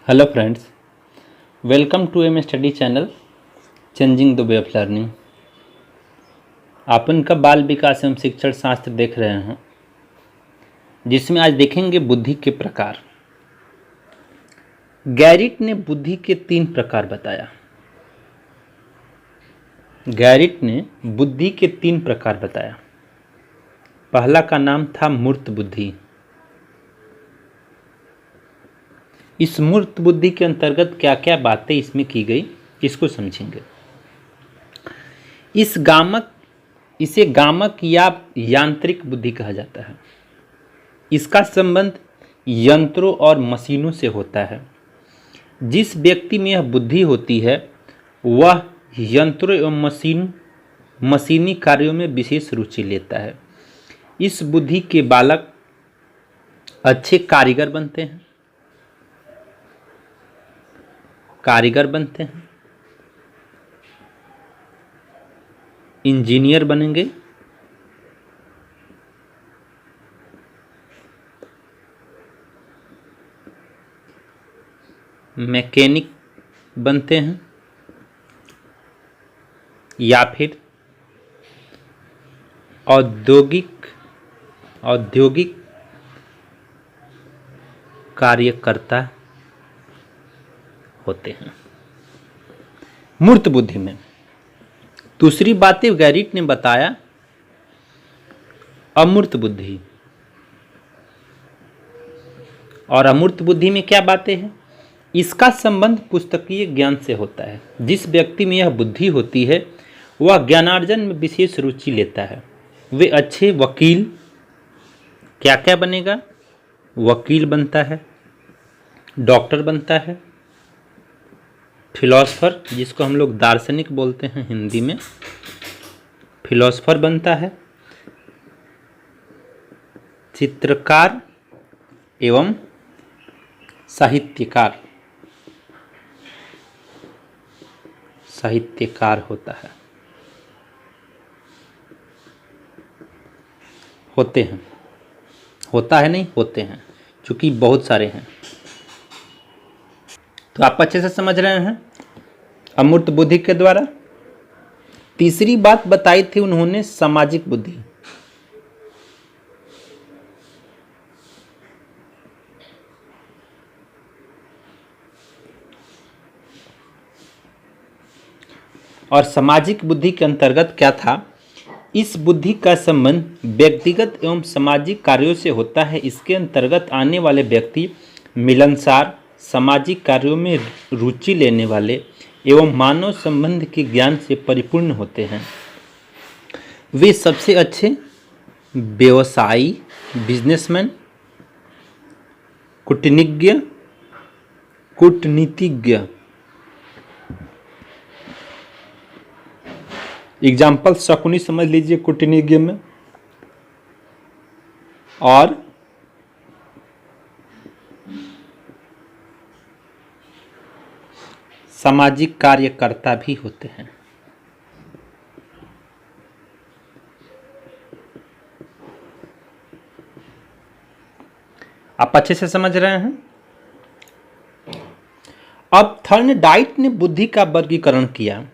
Hello friends, welcome to M study channel changing the way of learning. आप उनका बाल विकास एवं शिक्षण शास्त्र देख रहे हैं, जिसमें आज देखेंगे बुद्धि के प्रकार। गैरिट ने बुद्धि के 3 प्रकार बताया। गैरिट ने बुद्धि के 3 प्रकार बताया। पहला का नाम था मूर्त बुद्धि। इस मूर्त बुद्धि के अंतर्गत क्या क्या बातें इसमें की गई, इसको समझेंगे। इसे गामक या यांत्रिक बुद्धि कहा जाता है। इसका संबंध यंत्रों और मशीनों से होता है। जिस व्यक्ति में यह बुद्धि होती है वह यंत्रों एवं मशीनी कार्यों में विशेष रुचि लेता है। इस बुद्धि के बालक अच्छे कारीगर बनते हैं, इंजीनियर बनेंगे, मैकेनिक बनते हैं, या फिर औद्योगिक कार्यकर्ता होते हैं। मूर्त बुद्धि में दूसरी बातें गैरिट ने बताया अमूर्त बुद्धि। और अमूर्त बुद्धि में क्या बातें हैं? इसका संबंध पुस्तकीय ज्ञान से होता है। जिस व्यक्ति में यह बुद्धि होती है वह ज्ञानार्जन में विशेष रुचि लेता है। वे अच्छे वकील, क्या क्या बनेगा? वकील बनता है, डॉक्टर बनता है, फिलोसफर, जिसको हम लोग दार्शनिक बोलते हैं हिंदी में, फिलोसफर बनता है, चित्रकार एवं साहित्यकार होता है, होते हैं, क्योंकि बहुत सारे हैं। तो आप अच्छे से समझ रहे हैं अमूर्त बुद्धि के द्वारा। तीसरी बात बताई थी उन्होंने सामाजिक बुद्धि। और सामाजिक बुद्धि के अंतर्गत क्या था? इस बुद्धि का संबंध व्यक्तिगत एवं सामाजिक कार्यों से होता है। इसके अंतर्गत आने वाले व्यक्ति मिलनसार, सामाजिक कार्यों में रुचि लेने वाले एवं मानव संबंध के ज्ञान से परिपूर्ण होते हैं। वे सबसे अच्छे व्यवसायी, बिजनेसमैन, कूटनीतिज्ञ, एग्जाम्पल शकुनी समझ लीजिए कूटनीतिज्ञ में, और सामाजिक कार्यकर्ता भी होते हैं। आप अच्छे से समझ रहे हैं। अब थर्नडाइक ने बुद्धि का वर्गीकरण किया।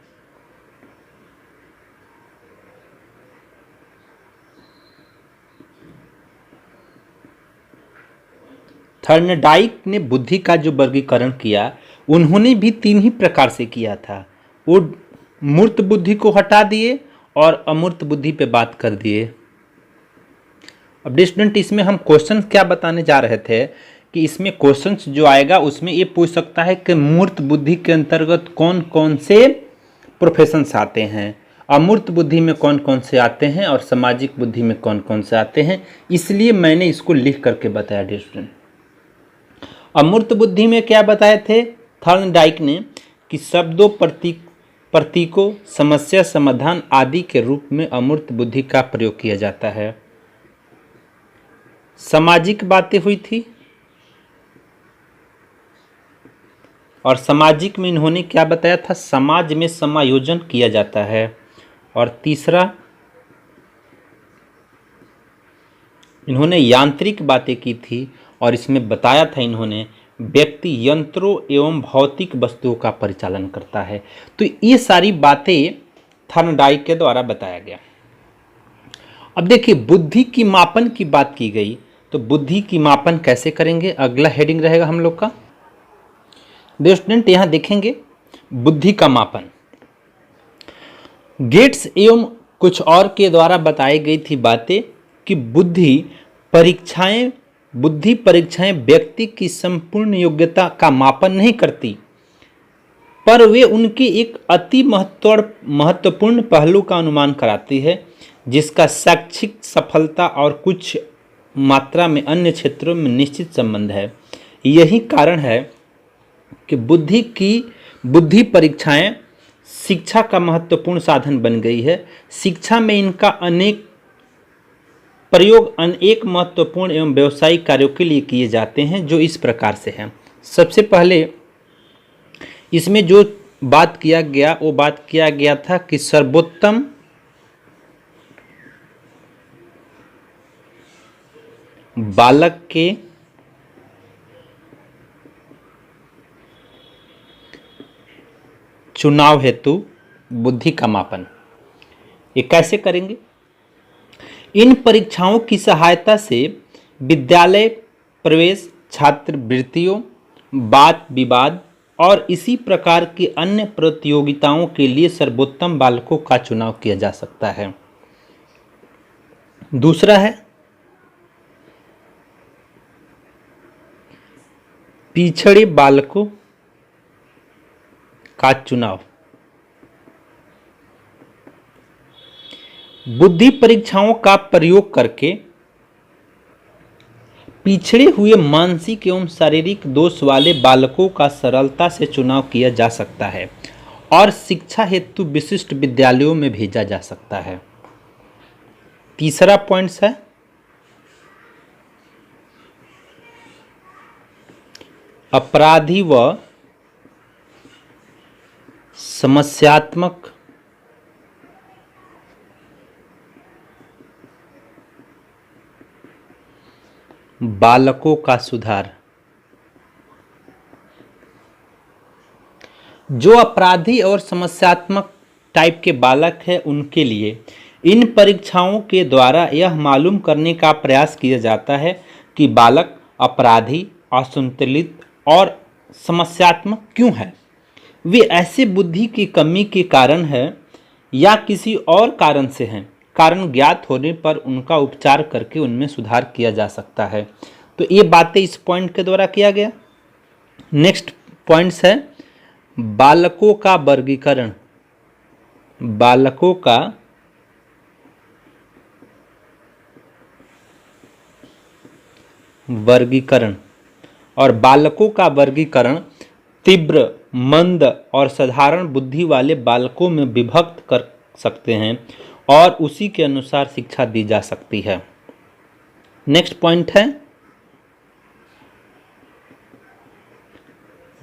थर्नडाइक ने बुद्धि का जो वर्गीकरण किया, उन्होंने भी 3 ही प्रकार से किया था। वो मूर्त बुद्धि को हटा दिए और अमूर्त बुद्धि पे बात कर दिए। अब स्टूडेंट, इसमें हम क्वेश्चन क्या बताने जा रहे थे कि इसमें क्वेश्चंस जो आएगा उसमें ये पूछ सकता है कि मूर्त बुद्धि के अंतर्गत कौन कौन से प्रोफेशंस आते हैं, अमूर्त बुद्धि में कौन कौन से आते हैं, और सामाजिक बुद्धि में कौन कौन से आते हैं। इसलिए मैंने इसको लिख करके बताया स्टूडेंट। अमूर्त बुद्धि में क्या बताए थे थर्नडाइक ने कि शब्दों, प्रतीकों, समस्या समाधान आदि के रूप में अमूर्त बुद्धि का प्रयोग किया जाता है। सामाजिक बातें हुई थी, और सामाजिक में इन्होंने क्या बताया था? समाज में समायोजन किया जाता है। और तीसरा इन्होंने यांत्रिक बातें की थी, और इसमें बताया था इन्होंने व्यक्ति यंत्रों एवं भौतिक वस्तुओं का परिचालन करता है। तो ये सारी बातें थॉर्नडाइक के द्वारा बताया गया। अब देखिए बुद्धि की मापन की बात की गई, तो बुद्धि की मापन कैसे करेंगे, अगला हेडिंग रहेगा हम लोग का। देखिए स्टूडेंट यहाँ देखेंगे बुद्धि का मापन गेट्स एवं कुछ और के द्वारा बताई गई थी बातें कि बुद्धि परीक्षाएं व्यक्ति की संपूर्ण योग्यता का मापन नहीं करती, पर वे उनके एक अति महत्वपूर्ण पहलू का अनुमान कराती है, जिसका शैक्षिक सफलता और कुछ मात्रा में अन्य क्षेत्रों में निश्चित संबंध है। यही कारण है कि बुद्धि परीक्षाएं शिक्षा का महत्वपूर्ण साधन बन गई है। शिक्षा में इनका अनेक महत्वपूर्ण एवं व्यावसायिक कार्यों के लिए किए जाते हैं, जो इस प्रकार से हैं। सबसे पहले इसमें जो बात किया गया वो बात किया गया था कि सर्वोत्तम बालक के चुनाव हेतु बुद्धि का मापन ये कैसे करेंगे। इन परीक्षाओं की सहायता से विद्यालय प्रवेश, छात्रवृत्तियों, वाद विवाद और इसी प्रकार की अन्य प्रतियोगिताओं के लिए सर्वोत्तम बालकों का चुनाव किया जा सकता है। दूसरा है पिछड़े बालकों का चुनाव। बुद्धि परीक्षाओं का प्रयोग करके पिछड़े हुए मानसिक एवं शारीरिक दोष वाले बालकों का सरलता से चुनाव किया जा सकता है और शिक्षा हेतु विशिष्ट विद्यालयों में भेजा जा सकता है। तीसरा पॉइंट है अपराधी व समस्यात्मक बालकों का सुधार। जो अपराधी और समस्यात्मक टाइप के बालक हैं उनके लिए इन परीक्षाओं के द्वारा यह मालूम करने का प्रयास किया जाता है कि बालक अपराधी, असंतुलित और समस्यात्मक क्यों है। वे ऐसे बुद्धि की कमी के कारण है या किसी और कारण से हैं। कारण ज्ञात होने पर उनका उपचार करके उनमें सुधार किया जा सकता है। तो ये बातें इस पॉइंट के द्वारा किया गया। नेक्स्ट पॉइंट्स है बालकों का वर्गीकरण। बालकों का वर्गीकरण और बालकों का वर्गीकरण तीव्र, मंद और साधारण बुद्धि वाले बालकों में विभक्त कर सकते हैं और उसी के अनुसार शिक्षा दी जा सकती है। नेक्स्ट पॉइंट है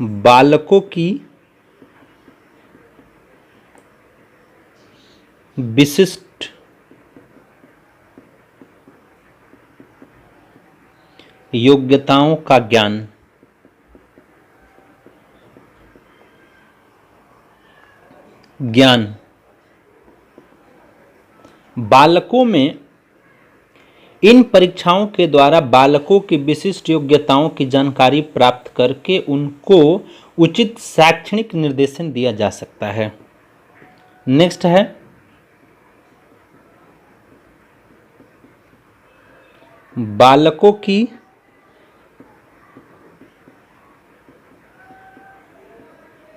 बालकों की विशिष्ट योग्यताओं का ज्ञान। बालकों में इन परीक्षाओं के द्वारा बालकों की विशिष्ट योग्यताओं की जानकारी प्राप्त करके उनको उचित शैक्षणिक निर्देशन दिया जा सकता है। नेक्स्ट है बालकों की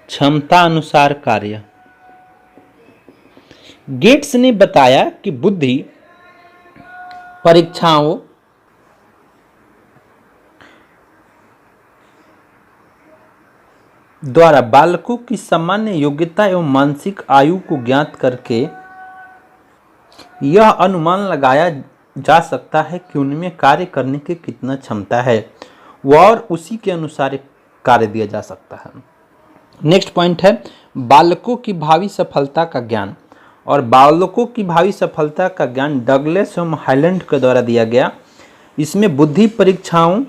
क्षमता अनुसार कार्य। गेट्स ने बताया कि बुद्धि परीक्षाओं द्वारा बालकों की सामान्य योग्यता एवं मानसिक आयु को ज्ञात करके यह अनुमान लगाया जा सकता है कि उनमें कार्य करने की कितना क्षमता है और उसी के अनुसार कार्य दिया जा सकता है। नेक्स्ट पॉइंट है बालकों की भावी सफलता का ज्ञान। और बालकों की भावी सफलता का ज्ञान डगलस एवं हाइलैंड के द्वारा दिया गया। इसमें बुद्धि परीक्षाओं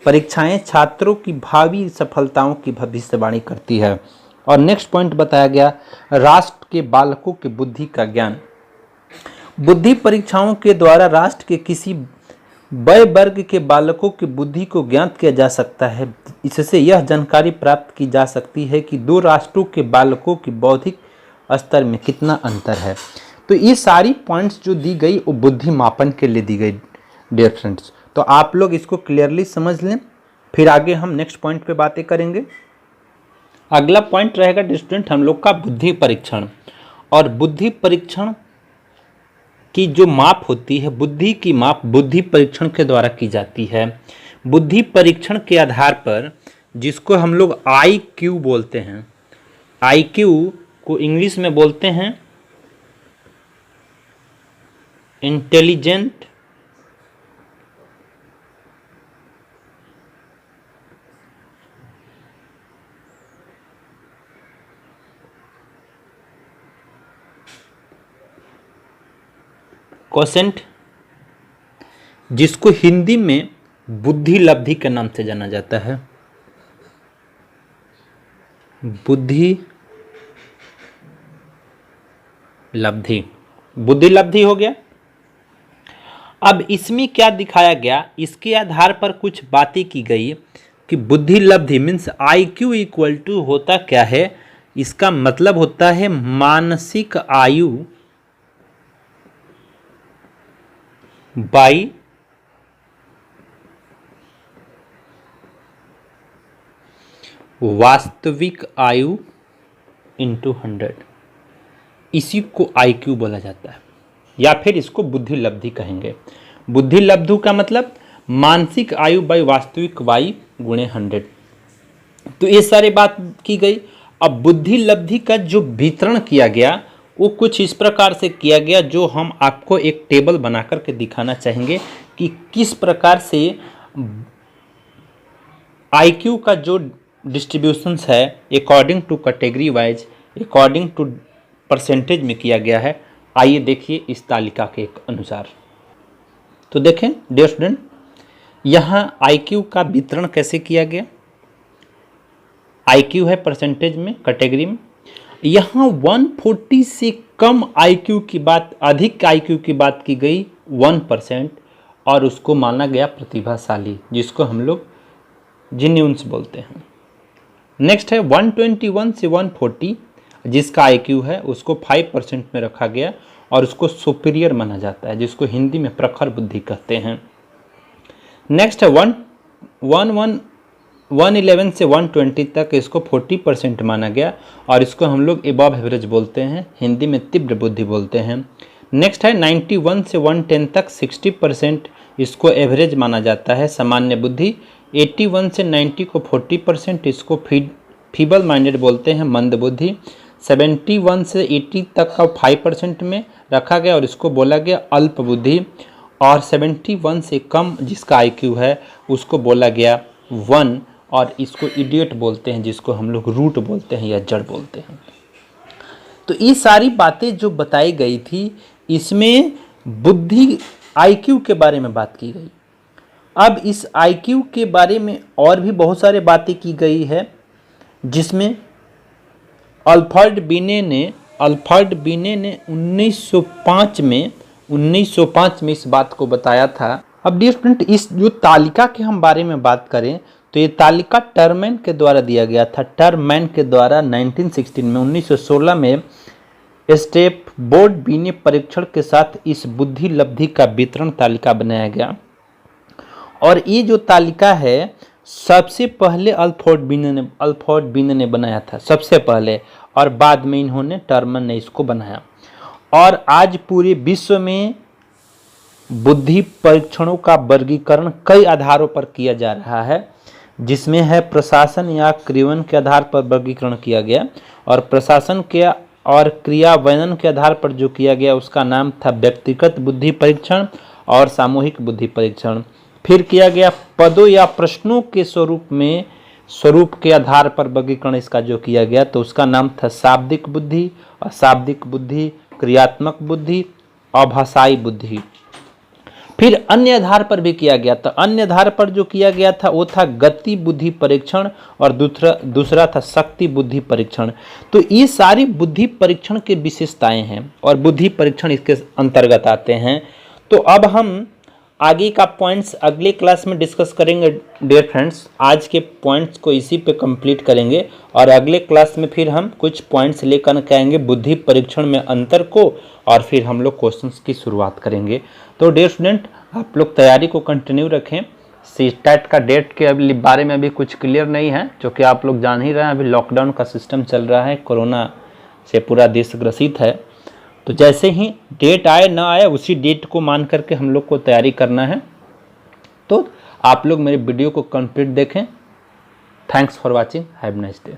परीक्षाएं छात्रों की भावी सफलताओं की भविष्यवाणी करती है। और नेक्स्ट पॉइंट बताया गया, राष्ट्र के बालकों की बुद्धि का ज्ञान। बुद्धि परीक्षाओं के द्वारा राष्ट्र के किसी वय वर्ग के बालकों की बुद्धि को ज्ञात किया जा सकता है। इससे यह जानकारी प्राप्त की जा सकती है कि दो राष्ट्रों के बालकों की बौद्धिक स्तर में कितना अंतर है। तो ये सारी पॉइंट्स जो दी गई वो बुद्धि मापन के लिए दी गई डियर फ्रेंड्स। तो आप लोग इसको क्लियरली समझ लें, फिर आगे हम नेक्स्ट पॉइंट पे बातें करेंगे। अगला पॉइंट रहेगा स्टूडेंट हम लोग का बुद्धि परीक्षण। और बुद्धि परीक्षण की जो माप होती है, बुद्धि की माप बुद्धि परीक्षण के द्वारा की जाती है। बुद्धि परीक्षण के आधार पर, जिसको हम लोग IQ बोलते हैं, IQ को इंग्लिश में बोलते हैं इंटेलिजेंट क्वोशेंट, जिसको हिंदी में बुद्धि लब्धि के नाम से जाना जाता है। बुद्धि लब्धि, बुद्धि लब्धि हो गया। अब इसमें क्या दिखाया गया, इसके आधार पर कुछ बातें की गई कि बुद्धि लब्धि मीन्स IQ इक्वल टू होता क्या है। इसका मतलब होता है मानसिक आयु बाई वास्तविक आयु इंटू 100। इसी को IQ बोला जाता है, या फिर इसको बुद्धि लब्धि कहेंगे। बुद्धि लब्धि का मतलब मानसिक आयु बाई वास्तविक वायु गुणे 100। तो ये सारी बात की गई। अब बुद्धि लब्धि का जो वितरण किया गया वो कुछ इस प्रकार से किया गया, जो हम आपको एक टेबल बना करके दिखाना चाहेंगे कि किस प्रकार से IQ का जो डिस्ट्रीब्यूशंस है according to category wise, according to percentage में किया गया है। आइए देखिए इस तालिका के अनुसार। तो देखें डियर स्टूडेंट, यहाँ IQ का वितरण कैसे किया गया। IQ है परसेंटेज में, कैटेगरी में। यहाँ 140 से कम IQ की बात, अधिक IQ की बात की गई 1%, और उसको माना गया प्रतिभाशाली, जिसको हम लोग जीनियस बोलते हैं। नेक्स्ट है 121 से 140, जिसका IQ है उसको 5% में रखा गया और उसको सुपीरियर माना जाता है, जिसको हिंदी में प्रखर बुद्धि कहते हैं। नेक्स्ट है 111 से 120 तक, इसको 40% माना गया और इसको हम लोग एबव एवरेज बोलते हैं, हिंदी में तीव्र बुद्धि बोलते हैं। नेक्स्ट है 91 से 110 तक 60%, इसको एवरेज माना जाता है, सामान्य बुद्धि। 81 से 90 को 40%, इसको फीबल माइंडेड बोलते हैं, मंद बुद्धि। 71 से 80 तक का 5% में रखा गया और इसको बोला गया अल्प बुद्धि। और 71 से कम जिसका IQ है उसको बोला गया 1, और इसको इडियट बोलते हैं, जिसको हम लोग रूट बोलते हैं या जड़ बोलते हैं। तो ये सारी बातें जो बताई गई थी, इसमें बुद्धि IQ के बारे में बात की गई। अब इस IQ के बारे में और भी बहुत सारे बातें की गई है, जिसमें अल्फ्रेड बिने ने 1905 में इस बात को बताया था। अब डियर स्टूडेंट, इस जो तालिका के हम बारे में बात करें तो ये तालिका टर्मैन के द्वारा दिया गया था। टर्मैन के द्वारा 1916 में स्टेप बोर्ड बिने परीक्षण के साथ इस बुद्धि लब्धि का वितरण तालिका बनाया गया। और ये जो तालिका है सबसे पहले अल्फ्रेड बिने ने बनाया था सबसे पहले, और बाद में इन्होंने टर्मैन ने इसको बनाया। और आज पूरे विश्व में बुद्धि परीक्षणों का वर्गीकरण कई आधारों पर किया जा रहा है, जिसमें है प्रशासन या क्रियान्वयन के आधार पर वर्गीकरण किया गया, और प्रशासन के और क्रियान्वयन के आधार पर जो किया गया उसका नाम था व्यक्तिगत बुद्धि परीक्षण और सामूहिक बुद्धि परीक्षण। फिर किया गया पदों या प्रश्नों के स्वरूप के आधार पर वर्गीकरण इसका जो किया गया, तो उसका नाम था शाब्दिक बुद्धि, अशाब्दिक बुद्धि, क्रियात्मक बुद्धि, अभाषाई बुद्धि। फिर अन्य आधार पर भी किया गया था। अन्य आधार पर जो किया गया था वो था गति बुद्धि परीक्षण और दूसरा था शक्ति बुद्धि परीक्षण। तो ये सारी बुद्धि परीक्षण के विशेषताएं हैं और बुद्धि परीक्षण इसके अंतर्गत आते हैं। तो अब हम आगे का पॉइंट्स अगले क्लास में डिस्कस करेंगे डियर फ्रेंड्स। आज के पॉइंट्स को इसी पे कंप्लीट करेंगे और अगले क्लास में फिर हम कुछ पॉइंट्स लेकर के आएंगे बुद्धि परीक्षण में अंतर को, और फिर हम लोग क्वेश्चंस की शुरुआत करेंगे। तो डियर स्टूडेंट, आप लोग तैयारी को कंटिन्यू रखें। सीटेट का डेट के अभी बारे में अभी कुछ क्लियर नहीं है, क्योंकि आप लोग जान ही रहे हैं अभी लॉकडाउन का सिस्टम चल रहा है, कोरोना से पूरा देश ग्रसित है। तो जैसे ही डेट आए ना आए उसी डेट को मान करके हम लोग को तैयारी करना है। तो आप लोग मेरे वीडियो को कंप्लीट देखें। Thanks for watching, have nice day.